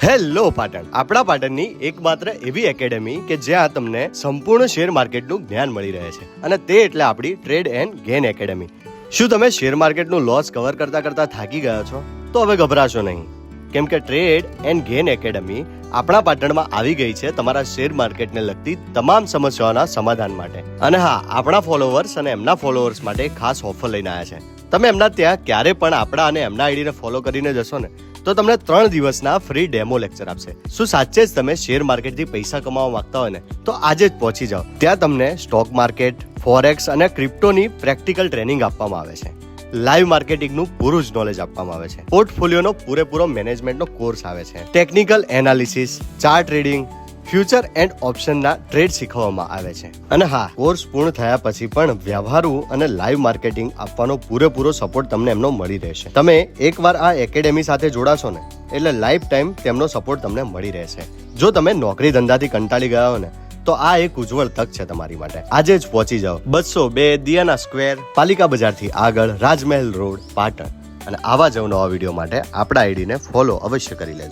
Hello Patan, આપણા પાટણની એકમાત્ર એવી એકેડેમી કે જ્યાં તમને સંપૂર્ણ શેર માર્કેટનું જ્ઞાન મળી રહે છે, અને તે એટલે આપણી ટ્રેડ એન્ડ ગેન એકેડેમી. શું તમે શેર માર્કેટનું લોસ કવર કરતા કરતા થાકી ગયા છો? તો હવે ગભરાશો નહીં, કેમ કે ટ્રેડ એન્ડ ગેન એકેડેમી આપણા પાટણમાં આવી ગઈ છે તમારા શેર માર્કેટને લગતી તમામ સમસ્યાઓના સમાધાન માટે. અને હા, આપણા ફોલોવર્સ અને એમના ફોલોવર્સ માટે ખાસ ઓફર લઈને આવ્યા છે. તમે એમના ત્યાં ક્યારે પણ આપણા અને એમના આઈડીને ફોલો કરીને જશો ને તો તમને 3 દિવસના ફ્રી ડેમો લેક્ચર આપશે. શું સાચે જ તમે શેર માર્કેટથી પૈસા કમાવા માંગતા હોય ને તો આજે જ પહોંચી જાઓ. ત્યાં તમને સ્ટોક માર્કેટ, ફોરેક્સ અને ક્રિપ્ટોની પ્રેક્ટિકલ ટ્રેનિંગ આપવામાં આવે છે. લાઈવ માર્કેટિંગનું પૂરું જ નોલેજ આપવામાં આવે છે. પોર્ટફોલિયોનો પૂરેપૂરો મેનેજમેન્ટનો કોર્સ આવે છે. Technical analysis, chart trading, future and ઓપ્શનના ટ્રેડ શીખવવામાં આવે છે. અને હા, કોર્સ પૂર્ણ થયા પછી પણ વ્યવહારુ અને લાઈવ માર્કેટિંગ આપવાનો પૂરેપૂરો સપોર્ટ તમને એમનો મળી રહેશે. તમે એકવાર આ એકેડેમી સાથે જોડાશો ને એટલે લાઈફ ટાઈમ તેમનો સપોર્ટ તમને મળી રહેશે. જો તમે નોકરી ધંધાથી કંટાળી ગયા હો ને તો આ એક ઉજ્જવળ તક છે તમારી માટે. આજે જ પહોંચી જાઓ 202 દિયાના સ્ક્વેર, પાલિકા બજારથી આગળ, રાજમહેલ રોડ, પાટણ. અને આવા જ નવા વિડીયો માટે આપણા આઈડીને ફોલો અવશ્ય કરી લેજો.